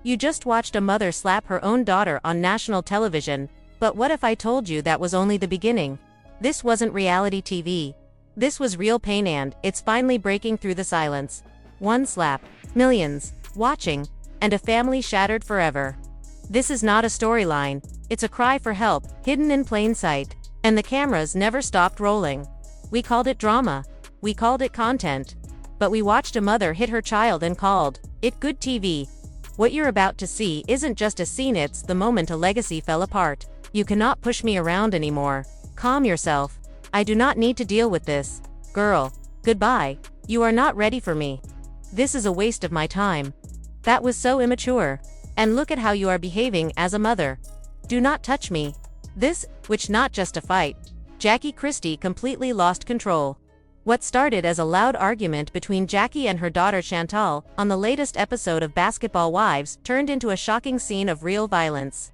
You just watched a mother slap her own daughter on national television, but what if I told you that was only the beginning? This wasn't reality TV. This was real pain, and it's finally breaking through the silence. One slap, millions watching, and a family shattered forever. This is not a storyline, it's a cry for help, hidden in plain sight. And the cameras never stopped rolling. We called it drama. We called it content. But we watched a mother hit her child and called it good TV. What you're about to see isn't just a scene, it's the moment a legacy fell apart. You cannot push me around anymore. Calm yourself. I do not need to deal with this. Girl, goodbye. You are not ready for me. This is a waste of my time. That was so immature. And look at how you are behaving as a mother. Do not touch me. This, which not just a fight. Jackie Christie completely lost control. What started as a loud argument between Jackie and her daughter Chantel on the latest episode of Basketball Wives turned into a shocking scene of real violence.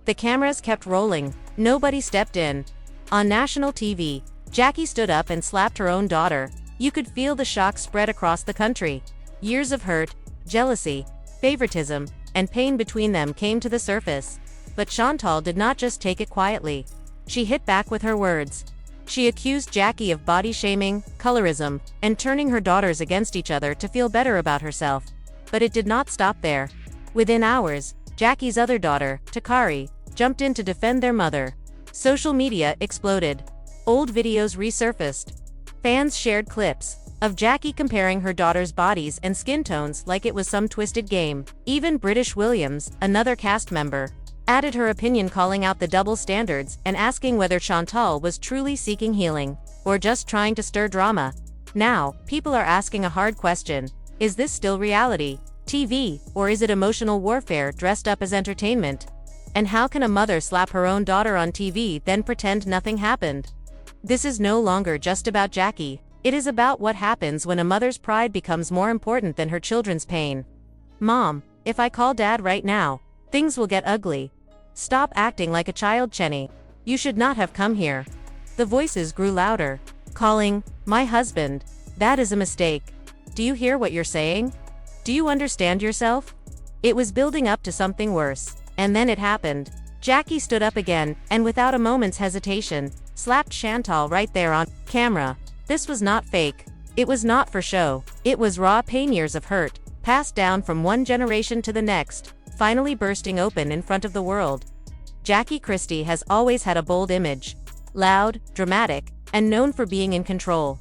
The cameras kept rolling. Nobody stepped in. On national TV, Jackie stood up and slapped her own daughter. You could feel the shock spread across the country. Years of hurt, jealousy, favoritism, and pain between them came to the surface. But Chantel did not just take it quietly. She hit back with her words. She accused Jackie of body shaming, colorism, and turning her daughters against each other to feel better about herself. But it did not stop there. Within hours, Jackie's other daughter, Takari, jumped in to defend their mother. Social media exploded. Old videos resurfaced. Fans shared clips of Jackie comparing her daughter's bodies and skin tones like it was some twisted game. Even British Williams, another cast member, added her opinion, calling out the double standards and asking whether Chantal was truly seeking healing or just trying to stir drama. Now, people are asking a hard question. Is this still reality TV, or is it emotional warfare dressed up as entertainment? And how can a mother slap her own daughter on TV then pretend nothing happened? This is no longer just about Jackie. It is about what happens when a mother's pride becomes more important than her children's pain. Mom, if I call Dad right now, things will get ugly. Stop acting like a child, Chenny. You should not have come here. The voices grew louder. Calling my husband. That is a mistake. Do you hear what you're saying? Do you understand yourself? It was building up to something worse. And then it happened. Jackie stood up again, and without a moment's hesitation, slapped Chantal right there on camera. This was not fake. It was not for show. It was raw pain, years of hurt, passed down from one generation to the next, finally bursting open in front of the world. Jackie Christie has always had a bold image. Loud, dramatic, and known for being in control.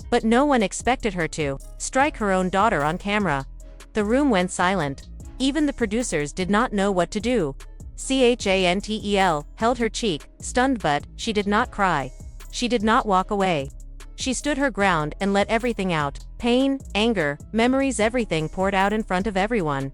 But no one expected her to strike her own daughter on camera. The room went silent. Even the producers did not know what to do. Chantel held her cheek, stunned, but she did not cry. She did not walk away. She stood her ground and let everything out. Pain, anger, memories, everything poured out in front of everyone.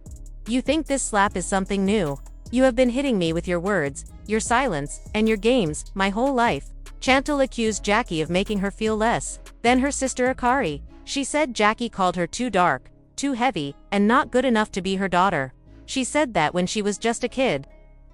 You think this slap is something new? You have been hitting me with your words, your silence, and your games, my whole life. Chantel accused Jackie of making her feel less than her sister Akari. She said Jackie called her too dark, too heavy, and not good enough to be her daughter. She said that when she was just a kid.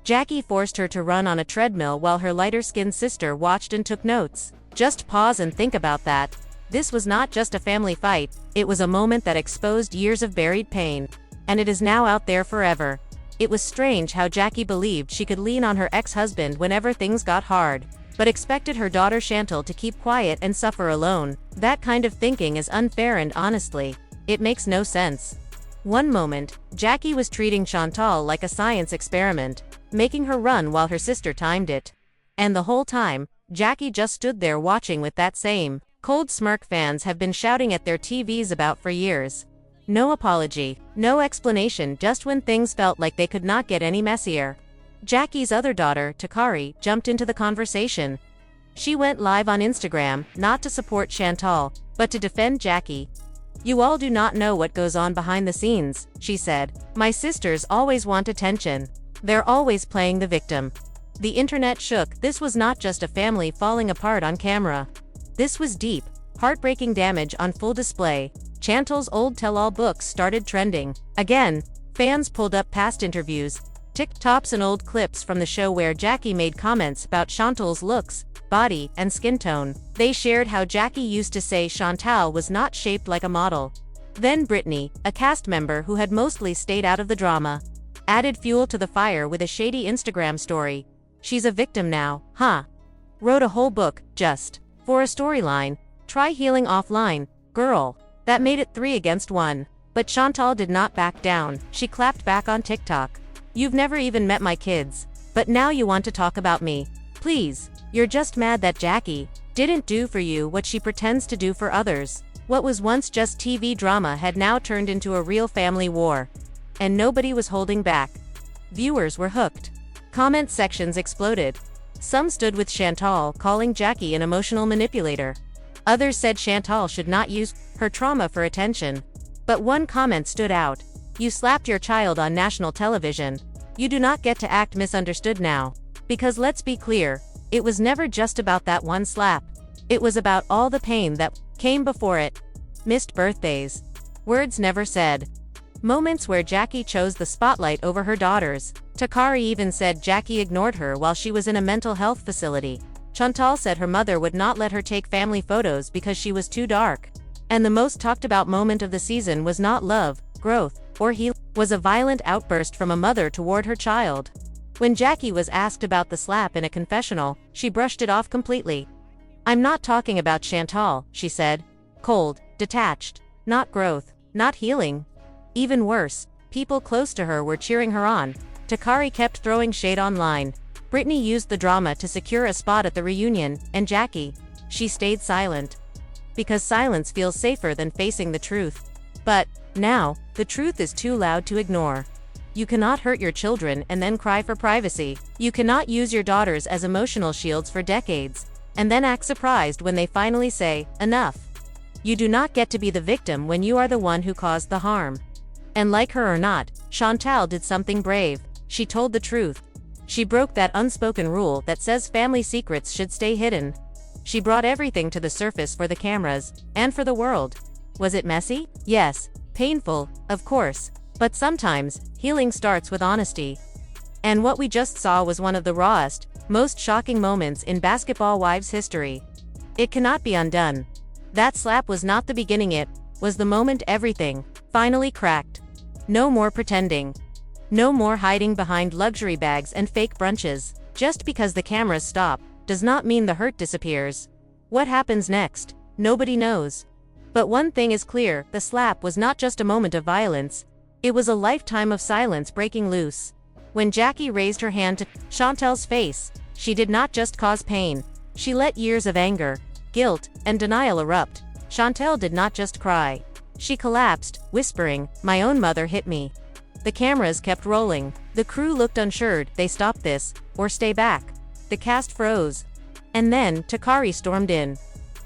Jackie forced her to run on a treadmill while her lighter-skinned sister watched and took notes. Just pause and think about that. This was not just a family fight, it was a moment that exposed years of buried pain. And it is now out there forever. It was strange how Jackie believed she could lean on her ex-husband whenever things got hard, but expected her daughter Chantel to keep quiet and suffer alone. That kind of thinking is unfair, and honestly, it makes no sense. One moment, Jackie was treating Chantal like a science experiment, making her run while her sister timed it. And the whole time, Jackie just stood there watching with that same cold smirk fans have been shouting at their TVs about for years. No apology, no explanation, just when things felt like they could not get any messier. Jackie's other daughter, Takari, jumped into the conversation. She went live on Instagram, not to support Chantal, but to defend Jackie. You all do not know what goes on behind the scenes, she said. My sisters always want attention. They're always playing the victim. The internet shook. This was not just a family falling apart on camera. This was deep, heartbreaking damage on full display. Chantel's old tell-all books started trending. Again, fans pulled up past interviews, TikToks and old clips from the show where Jackie made comments about Chantel's looks, body, and skin tone. They shared how Jackie used to say Chantal was not shaped like a model. Then Brittany, a cast member who had mostly stayed out of the drama, Added fuel to the fire with a shady Instagram story. She's a victim now, huh? Wrote a whole book, just for a storyline. Try healing offline, girl. That made it 3 against 1. But Chantel did not back down. She clapped back on TikTok. You've never even met my kids. But now you want to talk about me. Please, you're just mad that Jackie didn't do for you what she pretends to do for others. What was once just TV drama had now turned into a real family war. And nobody was holding back. Viewers were hooked. Comment sections exploded. Some stood with Chantel, calling Jackie an emotional manipulator. Others said Chantel should not use her trauma for attention. But one comment stood out. You slapped your child on national television. You do not get to act misunderstood now. Because let's be clear, it was never just about that one slap. It was about all the pain that came before it. Missed birthdays. Words never said. Moments where Jackie chose the spotlight over her daughters. Takari even said Jackie ignored her while she was in a mental health facility. Chantal said her mother would not let her take family photos because she was too dark. And the most talked about moment of the season was not love, growth, or healing, was a violent outburst from a mother toward her child. When Jackie was asked about the slap in a confessional, she brushed it off completely. I'm not talking about Chantal, she said. Cold, detached, not growth, not healing. Even worse, people close to her were cheering her on. Takari kept throwing shade online. Brittany used the drama to secure a spot at the reunion, and Jackie, she stayed silent. Because silence feels safer than facing the truth. But now, the truth is too loud to ignore. You cannot hurt your children and then cry for privacy. You cannot use your daughters as emotional shields for decades, and then act surprised when they finally say, enough. You do not get to be the victim when you are the one who caused the harm. And like her or not, Chantel did something brave. She told the truth. She broke that unspoken rule that says family secrets should stay hidden. She brought everything to the surface for the cameras, and for the world. Was it messy? Yes. Painful, of course. But sometimes, healing starts with honesty. And what we just saw was one of the rawest, most shocking moments in Basketball Wives history. It cannot be undone. That slap was not the beginning, it was the moment everything finally cracked. No more pretending. No more hiding behind luxury bags and fake brunches. Just because the cameras stop, does not mean the hurt disappears. What happens next? Nobody knows. But one thing is clear, the slap was not just a moment of violence. It was a lifetime of silence breaking loose. When Jackie raised her hand to Chantel's face, she did not just cause pain. She let years of anger, guilt, and denial erupt. Chantel did not just cry. She collapsed, whispering, "My own mother hit me." The cameras kept rolling. The crew looked unsure, they stop this, or stay back. The cast froze. And then, Takari stormed in.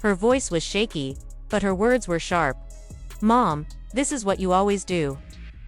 Her voice was shaky, but her words were sharp. "Mom, this is what you always do.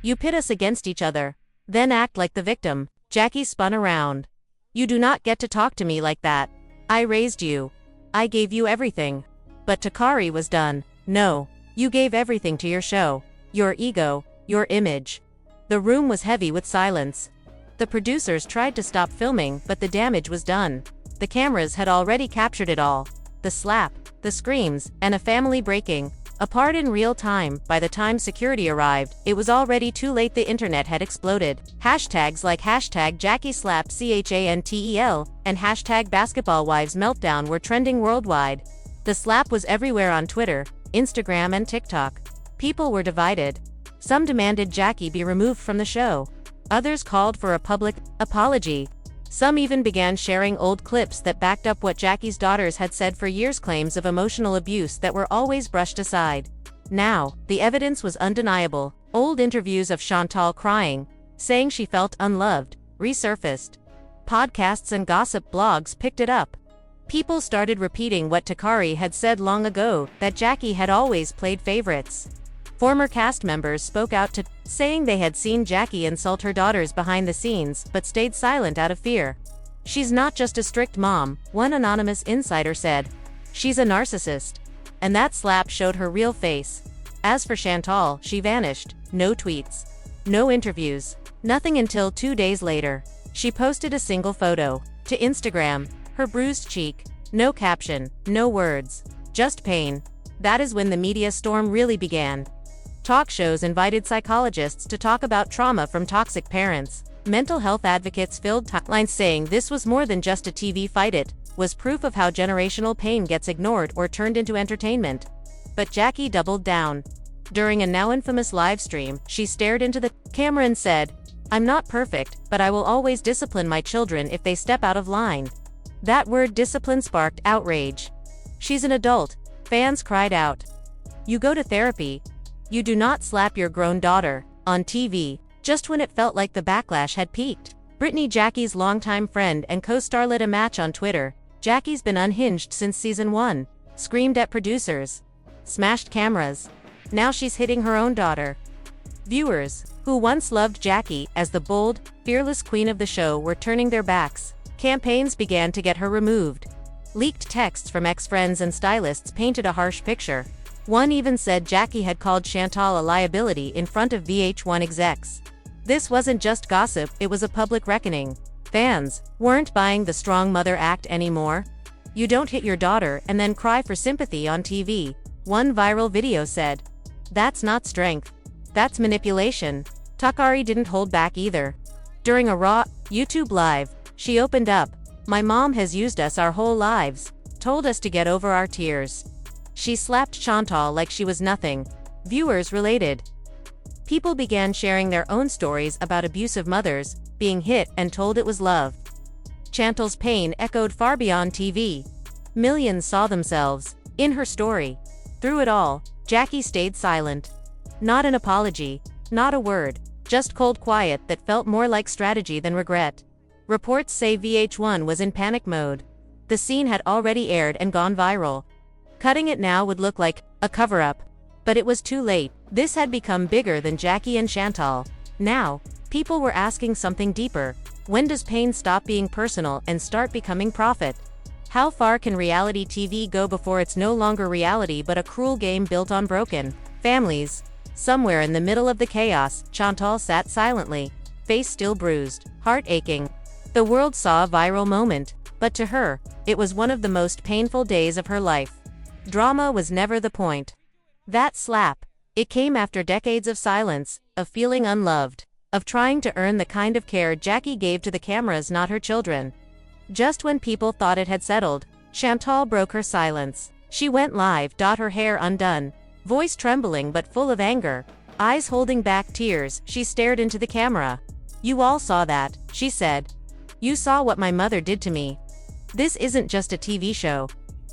You pit us against each other, then act like the victim." Jackie spun around. "You do not get to talk to me like that. I raised you. I gave you everything." But Takari was done. "No, you gave everything to your show, your ego, your image." The room was heavy with silence. The producers tried to stop filming, but the damage was done. The cameras had already captured it all. The slap, the screams, and a family breaking apart in real time. By the time security arrived, it was already too late. The internet had exploded. Hashtags like hashtag Jackie slapped CHANTEL and hashtag basketballwives meltdown were trending worldwide. The slap was everywhere on Twitter, Instagram, and TikTok. People were divided. Some demanded Jackie be removed from the show. Others called for a public apology. Some even began sharing old clips that backed up what Jackie's daughters had said for years, claims of emotional abuse that were always brushed aside. Now, the evidence was undeniable. Old interviews of Chantal crying, saying she felt unloved, resurfaced. Podcasts and gossip blogs picked it up. People started repeating what Takari had said long ago, that Jackie had always played favorites. Former cast members spoke out to saying they had seen Jackie insult her daughters behind the scenes, but stayed silent out of fear. "She's not just a strict mom," one anonymous insider said. "She's a narcissist." And that slap showed her real face. As for Chantal, she vanished. No tweets. No interviews. Nothing until 2 days later. She posted a single photo to Instagram, her bruised cheek. No caption, no words. Just pain. That is when the media storm really began. Talk shows invited psychologists to talk about trauma from toxic parents. Mental health advocates filled timelines saying this was more than just a TV fight, it was proof of how generational pain gets ignored or turned into entertainment. But Jackie doubled down. During a now infamous live stream, she stared into the camera and said, "I'm not perfect, but I will always discipline my children if they step out of line." That word discipline sparked outrage. "She's an adult," fans cried out. "You go to therapy. You do not slap your grown daughter on TV." Just when it felt like the backlash had peaked, Brittany, Jackie's longtime friend and co-star, lit a match on Twitter. "Jackie's been unhinged since season 1. Screamed at producers. Smashed cameras. Now she's hitting her own daughter." Viewers, who once loved Jackie as the bold, fearless queen of the show, were turning their backs. Campaigns began to get her removed. Leaked texts from ex-friends and stylists painted a harsh picture. One even said Jackie had called Chantel a liability in front of VH1 execs. This wasn't just gossip, it was a public reckoning. Fans weren't buying the strong mother act anymore. "You don't hit your daughter and then cry for sympathy on TV," one viral video said. "That's not strength. That's manipulation." Takari didn't hold back either. During a Raw YouTube Live, she opened up, "My mom has used us our whole lives, told us to get over our tears." She slapped Chantal like she was nothing. Viewers related. People began sharing their own stories about abusive mothers, being hit and told it was love. Chantal's pain echoed far beyond TV. Millions saw themselves in her story. Through it all, Jackie stayed silent. Not an apology, not a word, just cold quiet that felt more like strategy than regret. Reports say VH1 was in panic mode. The scene had already aired and gone viral. Cutting it now would look like a cover-up. But it was too late. This had become bigger than Jackie and Chantal. Now, people were asking something deeper. When does pain stop being personal and start becoming profit? How far can reality TV go before it's no longer reality but a cruel game built on broken families? Somewhere in the middle of the chaos, Chantal sat silently, face still bruised, heart aching. The world saw a viral moment, but to her, it was one of the most painful days of her life. Drama was never the point. That slap, it came after decades of silence, of feeling unloved, of trying to earn the kind of care Jackie gave to the cameras, not her children. Just when people thought it had settled, Chantal broke her silence. She went live, her hair undone, voice trembling but full of anger, eyes holding back tears. She stared into the camera. "You all saw that," she said. "You saw what my mother did to me. This isn't just a TV show.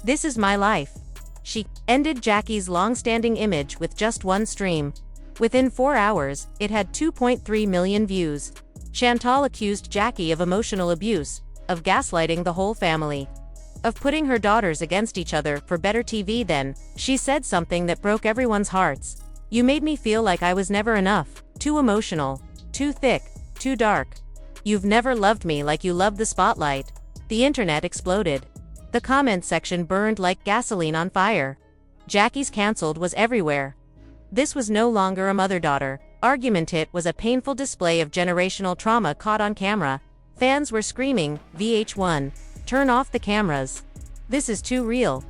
This is my life." She ended Jackie's long-standing image with just one stream. Within 4 hours, it had 2.3 million views. Chantal accused Jackie of emotional abuse, of gaslighting the whole family, of putting her daughters against each other for better TV. Then, she said something that broke everyone's hearts. "You made me feel like I was never enough, too emotional, too thick, too dark. You've never loved me like you loved the spotlight." The internet exploded. The comment section burned like gasoline on fire. Jackie's cancelled was everywhere. This was no longer a mother-daughter argument, it was a painful display of generational trauma caught on camera. Fans were screaming, "VH1, turn off the cameras. This is too real."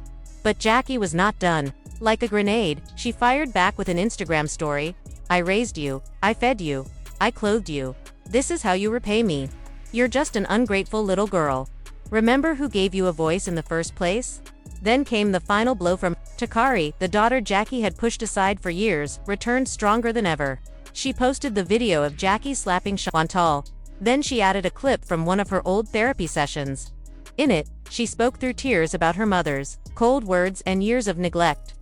But Jackie was not done. Like a grenade, she fired back with an Instagram story. "I raised you, I fed you, I clothed you. This is how you repay me. You're just an ungrateful little girl. Remember who gave you a voice in the first place?" Then came the final blow from Takari. The daughter Jackie had pushed aside for years returned stronger than ever. She posted the video of Jackie slapping Chantal. Then she added a clip from one of her old therapy sessions. In it, she spoke through tears about her mother's cold words and years of neglect.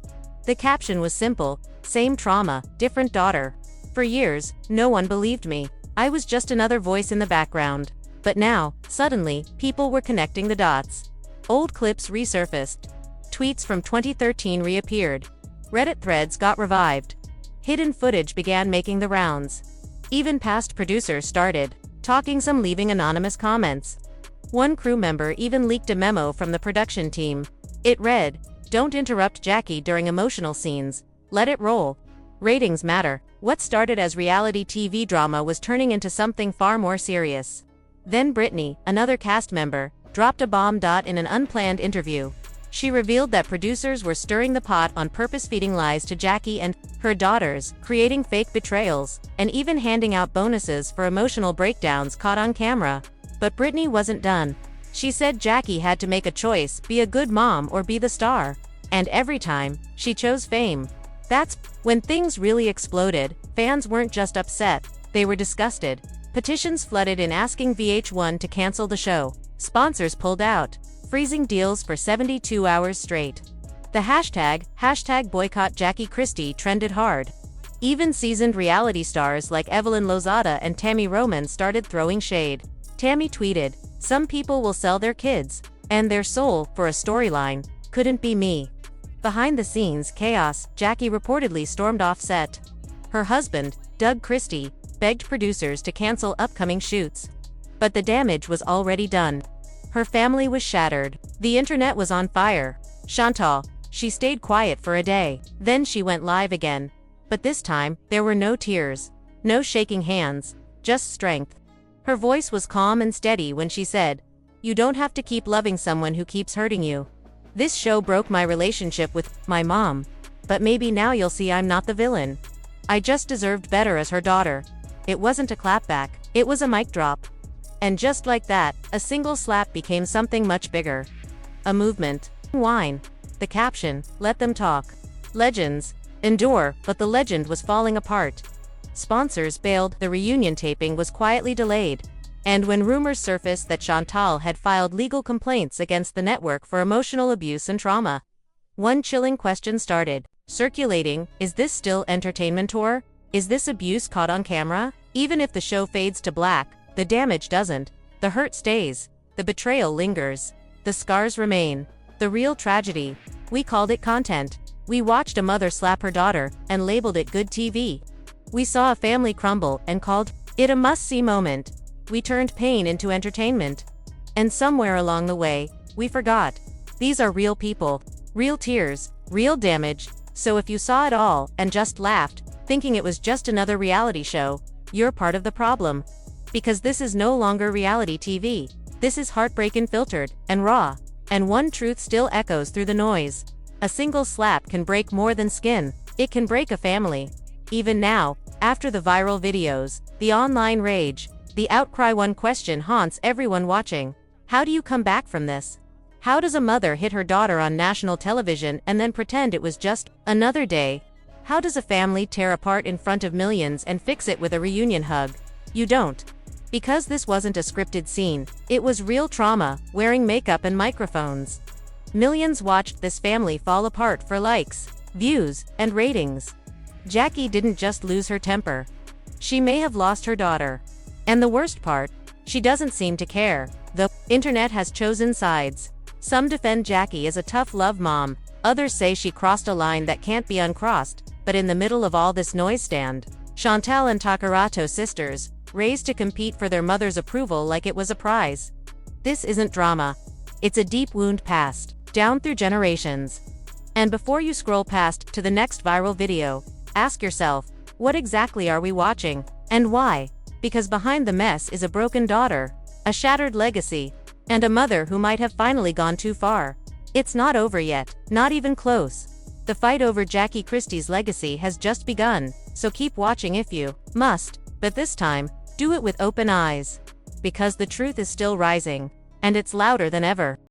The caption was simple: "Same trauma, different daughter. For years, no one believed me. I was just another voice in the background." But now, suddenly, people were connecting the dots. Old clips resurfaced. Tweets from 2013 reappeared. Reddit threads got revived. Hidden footage began making the rounds. Even past producers started talking, some leaving anonymous comments. One crew member even leaked a memo from the production team. It read, "Don't interrupt Jackie during emotional scenes. Let it roll. Ratings matter." What started as reality TV drama was turning into something far more serious. Then Brittany, another cast member, dropped a bomb. In an unplanned interview, She revealed that producers were stirring the pot on purpose, feeding lies to Jackie and her daughters, creating fake betrayals, and even handing out bonuses for emotional breakdowns caught on camera. But Britney wasn't done. She said Jackie had to make a choice, be a good mom or be the star. And every time, she chose fame. That's when things really exploded. Fans weren't just upset, they were disgusted. Petitions flooded in asking VH1 to cancel the show. Sponsors pulled out, freezing deals for 72 hours straight. The hashtag boycott Jackie Christie trended hard. Even seasoned reality stars like Evelyn Lozada and Tammy Roman started throwing shade. Tammy tweeted, "Some people will sell their kids and their soul for a storyline. Couldn't be me." Behind the scenes chaos, Jackie reportedly stormed off set. Her husband, Doug Christie, begged producers to cancel upcoming shoots. But the damage was already done. Her family was shattered. The internet was on fire. Chantel, she stayed quiet for a day. Then she went live again. But this time, there were no tears. No shaking hands. Just strength. Her voice was calm and steady when she said, "You don't have to keep loving someone who keeps hurting you. This show broke my relationship with my mom. But maybe now you'll see I'm not the villain. I just deserved better as her daughter." It wasn't a clapback. It was a mic drop. And just like that, a single slap became something much bigger. A movement. Whine. The caption, "Let them talk." Legends endure, but the legend was falling apart. Sponsors bailed, the reunion taping was quietly delayed. And when rumors surfaced that Chantal had filed legal complaints against the network for emotional abuse and trauma, one chilling question started circulating: is this still entertainment, or is this abuse caught on camera? Even if the show fades to black, the damage doesn't. The hurt stays. The betrayal lingers. The scars remain. The real tragedy. We called it content. We watched a mother slap her daughter and labeled it good TV. We saw a family crumble and called it a must-see moment. We turned pain into entertainment. And somewhere along the way, we forgot. These are real people. Real tears. Real damage. So if you saw it all and just laughed, thinking it was just another reality show, you're part of the problem. Because this is no longer reality TV. This is heartbreak unfiltered and raw. And one truth still echoes through the noise. A single slap can break more than skin. It can break a family. Even now, after the viral videos, the online rage, the outcry, one question haunts everyone watching. How do you come back from this? How does a mother hit her daughter on national television and then pretend it was just another day? How does a family tear apart in front of millions and fix it with a reunion hug? You don't. Because this wasn't a scripted scene. It was real trauma, wearing makeup and microphones. Millions watched this family fall apart for likes, views, and ratings. Jackie didn't just lose her temper. She may have lost her daughter. And the worst part, she doesn't seem to care. The internet has chosen sides. Some defend Jackie as a tough love mom. Others say she crossed a line that can't be uncrossed. But in the middle of all this noise stand Chantel and Takarato sisters, raised to compete for their mother's approval like it was a prize. This isn't drama. It's a deep wound passed down through generations. And before you scroll past to the next viral video, ask yourself, what exactly are we watching? And why? Because behind the mess is a broken daughter, a shattered legacy, and a mother who might have finally gone too far. It's not over yet, not even close. The fight over Jackie Christie's legacy has just begun, so keep watching if you must, but this time, do it with open eyes. Because the truth is still rising, and it's louder than ever.